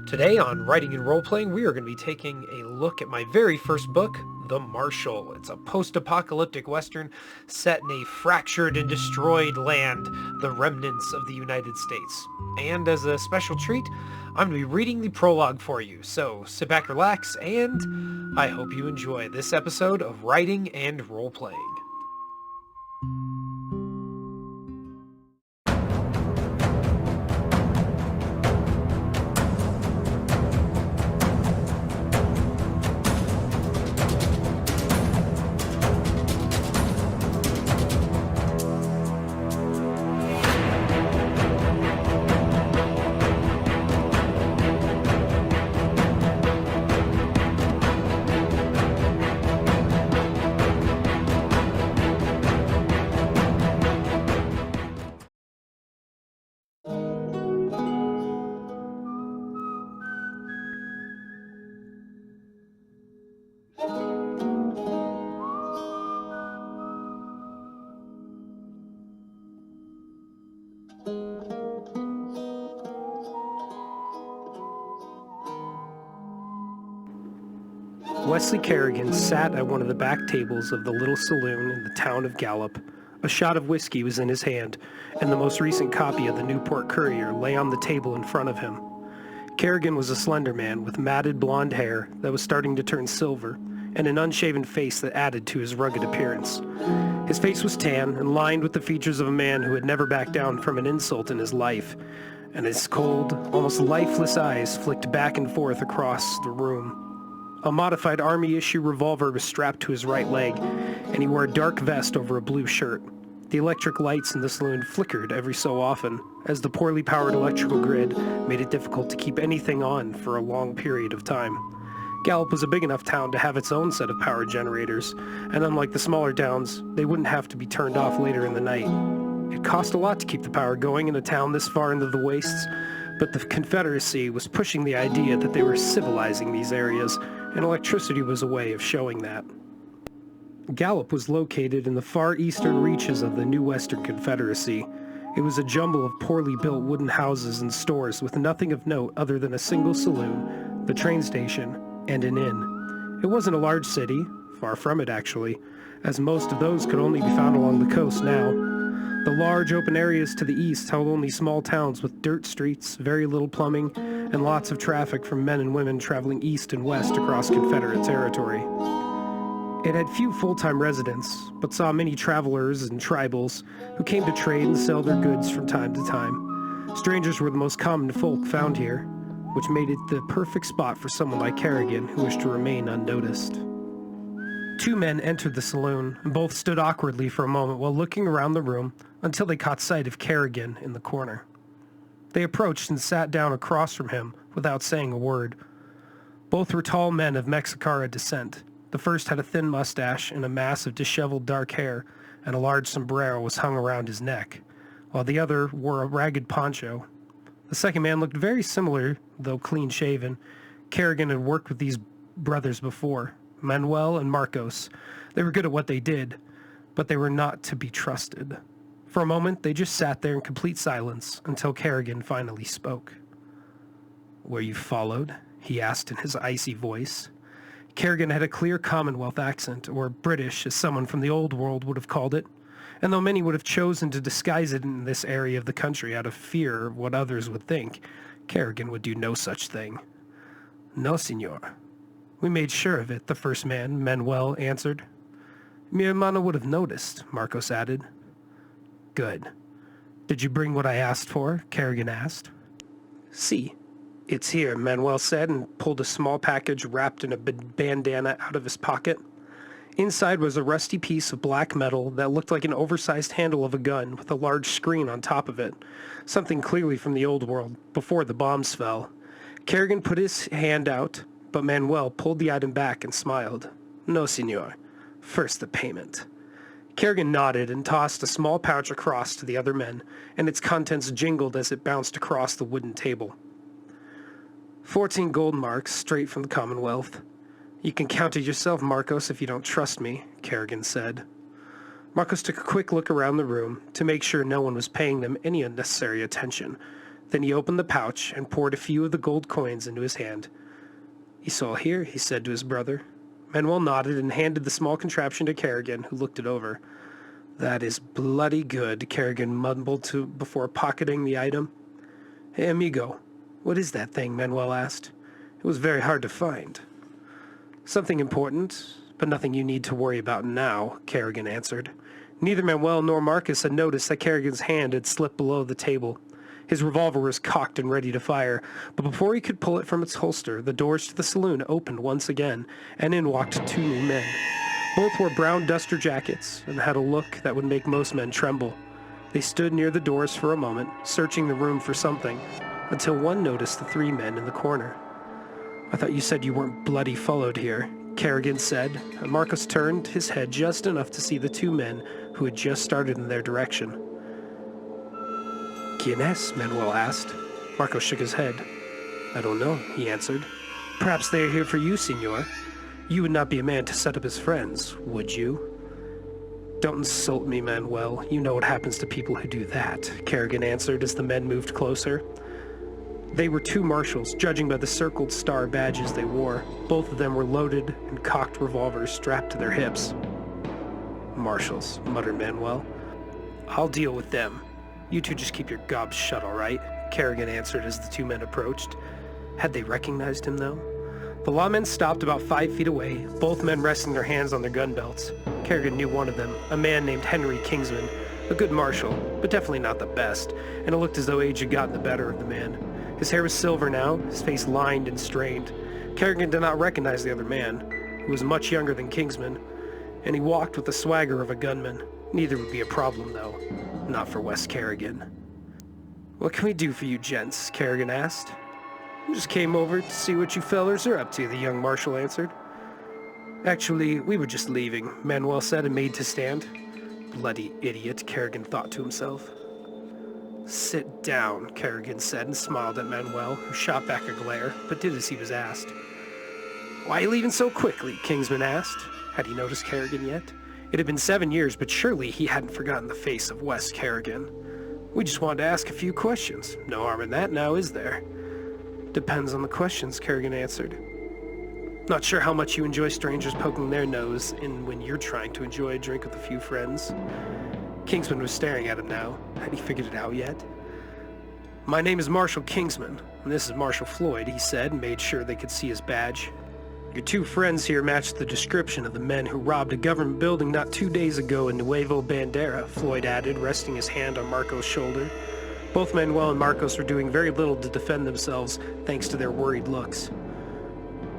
Today on Writing and Roleplaying, we are going to be taking a look at my very first book, The Marshal. It's a post-apocalyptic western set in a fractured and destroyed land, the remnants of the United States. And as a special treat, I'm going to be reading the prologue for you. So sit back, relax, and I hope you enjoy this episode of Writing and Roleplaying. Wesley Kerrigan sat at one of the back tables of the little saloon in the town of Gallup. A shot of whiskey was in his hand, and the most recent copy of the Newport Courier lay on the table in front of him. Kerrigan was a slender man with matted blonde hair that was starting to turn silver, and an unshaven face that added to his rugged appearance. His face was tan and lined with the features of a man who had never backed down from an insult in his life, and his cold, almost lifeless eyes flicked back and forth across the room. A modified Army-issue revolver was strapped to his right leg, and he wore a dark vest over a blue shirt. The electric lights in the saloon flickered every so often, as the poorly powered electrical grid made it difficult to keep anything on for a long period of time. Gallup was a big enough town to have its own set of power generators, and unlike the smaller towns, they wouldn't have to be turned off later in the night. It cost a lot to keep the power going in a town this far into the wastes, but the Confederacy was pushing the idea that they were civilizing these areas, and electricity was a way of showing that. Gallup was located in the far eastern reaches of the new Western Confederacy. It was a jumble of poorly built wooden houses and stores with nothing of note other than a single saloon, the train station, and an inn. It wasn't a large city, far from it actually, as most of those could only be found along the coast now. The large open areas to the east held only small towns with dirt streets, very little plumbing, and lots of traffic from men and women traveling east and west across Confederate territory. It had few full-time residents, but saw many travelers and tribals who came to trade and sell their goods from time to time. Strangers were the most common folk found here, which made it the perfect spot for someone like Kerrigan who wished to remain unnoticed. Two men entered the saloon, and both stood awkwardly for a moment while looking around the room until they caught sight of Kerrigan in the corner. They approached and sat down across from him without saying a word. Both were tall men of Mexicara descent. The first had a thin mustache and a mass of disheveled dark hair, and a large sombrero was hung around his neck, while the other wore a ragged poncho. The second man looked very similar, though clean-shaven. Kerrigan had worked with these brothers before, Manuel and Marcos. They were good at what they did, but they were not to be trusted. For a moment, they just sat there in complete silence until Kerrigan finally spoke. "Were you followed?" he asked in his icy voice. Kerrigan had a clear Commonwealth accent, or British as someone from the old world would have called it, and though many would have chosen to disguise it in this area of the country out of fear of what others would think, Kerrigan would do no such thing. "No, senor. We made sure of it," the first man, Manuel, answered. "Mi hermano would have noticed," Marcos added. "Good. Did you bring what I asked for?" Kerrigan asked. "Si. It's here," Manuel said, and pulled a small package wrapped in a bandana out of his pocket. Inside was a rusty piece of black metal that looked like an oversized handle of a gun with a large screen on top of it, something clearly from the old world, before the bombs fell. Kerrigan put his hand out, but Manuel pulled the item back and smiled. "No, senor. First the payment." Kerrigan nodded and tossed a small pouch across to the other men, and its contents jingled as it bounced across the wooden table. 14 gold marks, straight from the Commonwealth. "You can count it yourself, Marcos, if you don't trust me," Kerrigan said. Marcos took a quick look around the room to make sure no one was paying them any unnecessary attention. Then he opened the pouch and poured a few of the gold coins into his hand. "You saw here," he said to his brother. Manuel nodded and handed the small contraption to Kerrigan, who looked it over. "That is bloody good," Kerrigan mumbled before pocketing the item. "Hey, amigo, what is that thing?" Manuel asked. "It was very hard to find." "Something important, but nothing you need to worry about now," Kerrigan answered. Neither Manuel nor Marcus had noticed that Kerrigan's hand had slipped below the table. His revolver was cocked and ready to fire, but before he could pull it from its holster, the doors to the saloon opened once again, and in walked two new men. Both wore brown duster jackets and had a look that would make most men tremble. They stood near the doors for a moment, searching the room for something, until one noticed the three men in the corner. "I thought you said you weren't bloody followed here," Kerrigan said, and Marcus turned his head just enough to see the two men who had just started in their direction. "¿Quién es?" Manuel asked. Marcos shook his head. "I don't know," he answered. "Perhaps they are here for you, senor. You would not be a man to set up as friends, would you?" "Don't insult me, Manuel. You know what happens to people who do that," Kerrigan answered as the men moved closer. They were two marshals, judging by the circled star badges they wore. Both of them were loaded and cocked revolvers strapped to their hips. "Marshals," muttered Manuel. "I'll deal with them. You two just keep your gobs shut, all right?" Kerrigan answered as the two men approached. Had they recognized him, though? The lawmen stopped about 5 feet away, both men resting their hands on their gun belts. Kerrigan knew one of them, a man named Henry Kingsman, a good marshal, but definitely not the best, and it looked as though age had gotten the better of the man. His hair was silver now, his face lined and strained. Kerrigan did not recognize the other man, who was much younger than Kingsman, and he walked with the swagger of a gunman. Neither would be a problem, though. Not for Wes Kerrigan. "What can we do for you, gents?" Kerrigan asked. "We just came over to see what you fellers are up to," the young marshal answered. "Actually, we were just leaving," Manuel said and made to stand. "Bloody idiot," Kerrigan thought to himself. "Sit down," Kerrigan said and smiled at Manuel, who shot back a glare, but did as he was asked. "Why are you leaving so quickly?" Kingsman asked. Had he noticed Kerrigan yet? It had been 7 years, but surely he hadn't forgotten the face of Wes Kerrigan. "We just wanted to ask a few questions. No harm in that now, is there?" "Depends on the questions," Kerrigan answered. "Not sure how much you enjoy strangers poking their nose in when you're trying to enjoy a drink with a few friends." Kingsman was staring at him now. Had he figured it out yet? "My name is Marshal Kingsman, and this is Marshal Floyd," he said, and made sure they could see his badge. "Your two friends here match the description of the men who robbed a government building not 2 days ago in Nuevo Bandera," Floyd added, resting his hand on Marcos' shoulder. Both Manuel and Marcos were doing very little to defend themselves, thanks to their worried looks.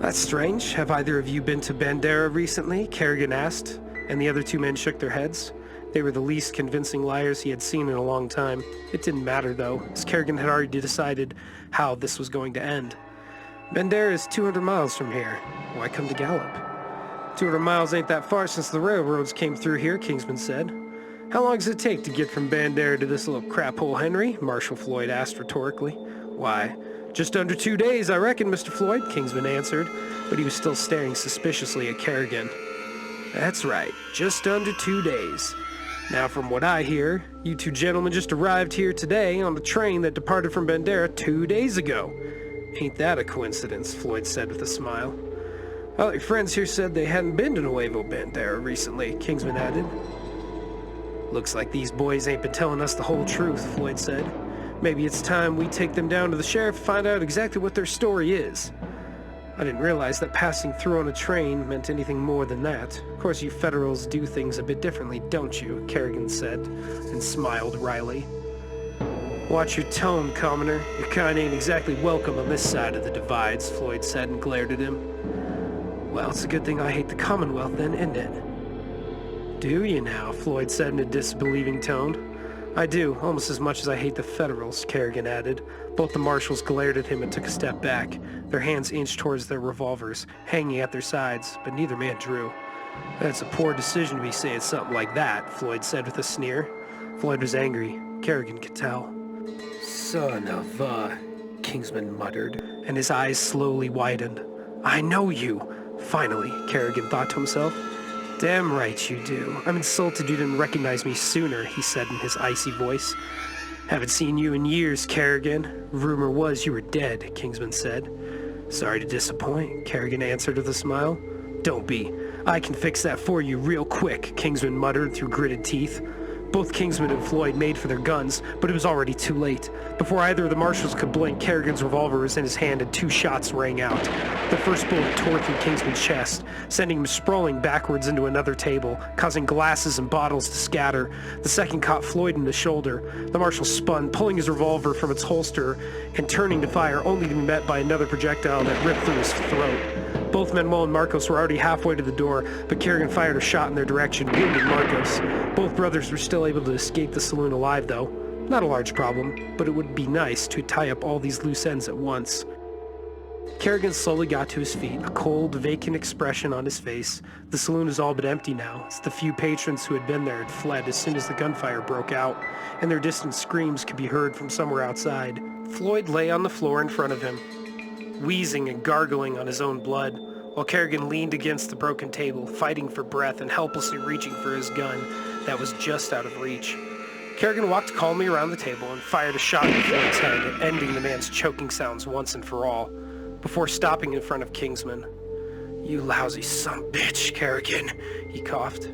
"That's strange. Have either of you been to Bandera recently?" Kerrigan asked, and the other two men shook their heads. They were the least convincing liars he had seen in a long time. It didn't matter, though, as Kerrigan had already decided how this was going to end. "Bandera is 200 miles from here. Why come to Gallup?" 200 miles ain't that far since the railroads came through here," Kingsman said. "How long does it take to get from Bandera to this little crap hole, Henry?" Marshal Floyd asked rhetorically. "Why, just under 2 days, I reckon, Mr. Floyd," Kingsman answered, but he was still staring suspiciously at Kerrigan. "That's right, just under 2 days. Now, from what I hear, you two gentlemen just arrived here today on the train that departed from Bandera 2 days ago. Ain't that a coincidence?" Floyd said with a smile. "Well, your friends here said they hadn't been to Nuevo Bandera recently," Kingsman added. "Looks like these boys ain't been telling us the whole truth," Floyd said. "Maybe it's time we take them down to the sheriff and find out exactly what their story is." "I didn't realize that passing through on a train meant anything more than that. Of course you Federals do things a bit differently, don't you?" Kerrigan said, and smiled wryly. "Watch your tone, Commoner. Your kind ain't exactly welcome on this side of the divides," Floyd said and glared at him. "Well, it's a good thing I hate the Commonwealth then, isn't it?" "Do you now?" Floyd said in a disbelieving tone. "I do, almost as much as I hate the Federals," Kerrigan added. Both the marshals glared at him and took a step back. Their hands inched towards their revolvers, hanging at their sides, but neither man drew. "That's a poor decision to be saying something like that," Floyd said with a sneer. Floyd was angry. Kerrigan could tell. "Son of a..." Kingsman muttered, and his eyes slowly widened. "I know you!" Finally, Kerrigan thought to himself. "Damn right you do. I'm insulted you didn't recognize me sooner," he said in his icy voice. Haven't seen you in years, Kerrigan. Rumor was you were dead, Kingsman said. Sorry to disappoint, Kerrigan answered with a smile. Don't be. I can fix that for you real quick, Kingsman muttered through gritted teeth. Both Kingsman and Floyd made for their guns, but it was already too late. Before either of the marshals could blink, Kerrigan's revolver was in his hand and 2 shots rang out. The first bullet tore through Kingsman's chest, sending him sprawling backwards into another table, causing glasses and bottles to scatter. The second caught Floyd in the shoulder. The marshal spun, pulling his revolver from its holster and turning to fire, only to be met by another projectile that ripped through his throat. Both Manuel and Marcos were already halfway to the door, but Kerrigan fired a shot in their direction, wounding Marcos. Both brothers were still able to escape the saloon alive, though. Not a large problem, but it would be nice to tie up all these loose ends at once. Kerrigan slowly got to his feet, a cold, vacant expression on his face. The saloon is all but empty now, as the few patrons who had been there had fled as soon as the gunfire broke out, and their distant screams could be heard from somewhere outside. Floyd lay on the floor in front of him, wheezing and gargling on his own blood, while Kerrigan leaned against the broken table, fighting for breath and helplessly reaching for his gun that was just out of reach. Kerrigan walked calmly around the table and fired a shot at Floyd's head, ending the man's choking sounds once and for all, before stopping in front of Kingsman. You lousy son-bitch, Kerrigan, he coughed.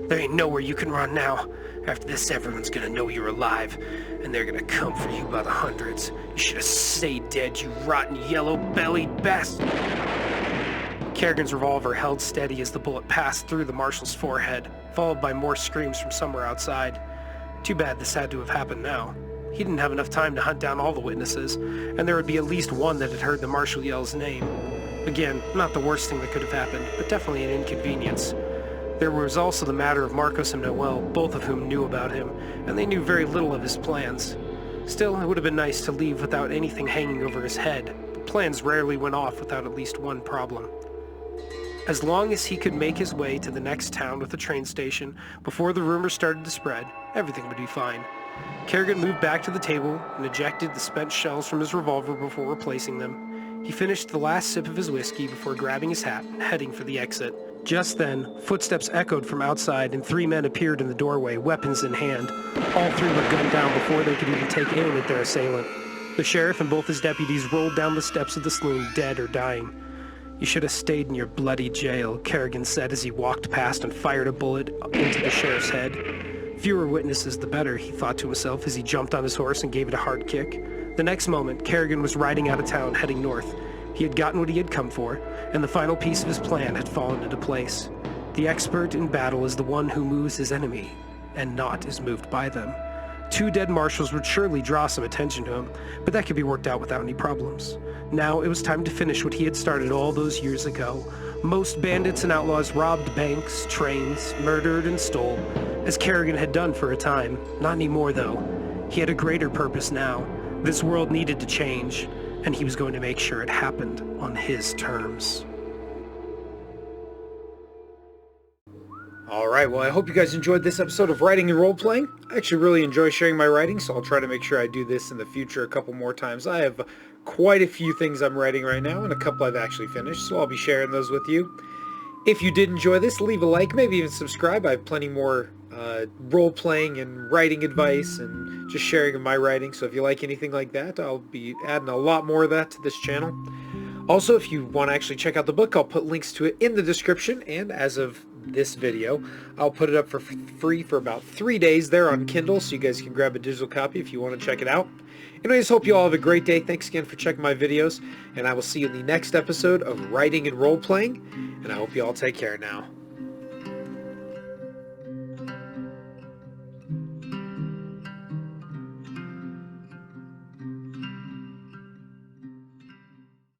There ain't nowhere you can run now. After this, everyone's gonna know you're alive, and they're gonna come for you by the hundreds. You should have stayed dead, you rotten yellow-bellied bastard. Kerrigan's revolver held steady as the bullet passed through the marshal's forehead, followed by more screams from somewhere outside. Too bad this had to have happened now. He didn't have enough time to hunt down all the witnesses, and there would be at least one that had heard the marshal yell his name. Again, not the worst thing that could have happened, but definitely an inconvenience. There was also the matter of Marcos and Noel, both of whom knew about him, and they knew very little of his plans. Still, it would have been nice to leave without anything hanging over his head, but plans rarely went off without at least one problem. As long as he could make his way to the next town with a train station before the rumors started to spread, everything would be fine. Kerrigan moved back to the table and ejected the spent shells from his revolver before replacing them. He finished the last sip of his whiskey before grabbing his hat and heading for the exit. Just then, footsteps echoed from outside and 3 men appeared in the doorway, weapons in hand. All 3 were gunned down before they could even take aim at their assailant. The sheriff and both his deputies rolled down the steps of the saloon, dead or dying. You should have stayed in your bloody jail, Kerrigan said as he walked past and fired a bullet into the sheriff's head. Fewer witnesses the better, he thought to himself as he jumped on his horse and gave it a hard kick. The next moment, Kerrigan was riding out of town, heading north. He had gotten what he had come for, and the final piece of his plan had fallen into place. The expert in battle is the one who moves his enemy, and not is moved by them. 2 dead marshals would surely draw some attention to him, but that could be worked out without any problems. Now it was time to finish what he had started all those years ago. Most bandits and outlaws robbed banks, trains, murdered, and stole, as Kerrigan had done for a time. Not anymore, though. He had a greater purpose now. This world needed to change, and he was going to make sure it happened on his terms. Alright, well I hope you guys enjoyed this episode of Writing and Role-Playing. I actually really enjoy sharing my writing, so I'll try to make sure I do this in the future a couple more times. I have quite a few things I'm writing right now, and a couple I've actually finished, so I'll be sharing those with you. If you did enjoy this, leave a like, maybe even subscribe. I have plenty more role-playing and writing advice and just sharing of my writing, so if you like anything like that, I'll be adding a lot more of that to this channel. Also, if you want to actually check out the book, I'll put links to it in the description, and as of this video, I'll put it up for free for about 3 days there on Kindle, so you guys can grab a digital copy if you want to check it out. Anyways, hope you all have a great day. Thanks again for checking my videos, and I will see you in the next episode of Writing and Role-Playing, and I hope you all take care now.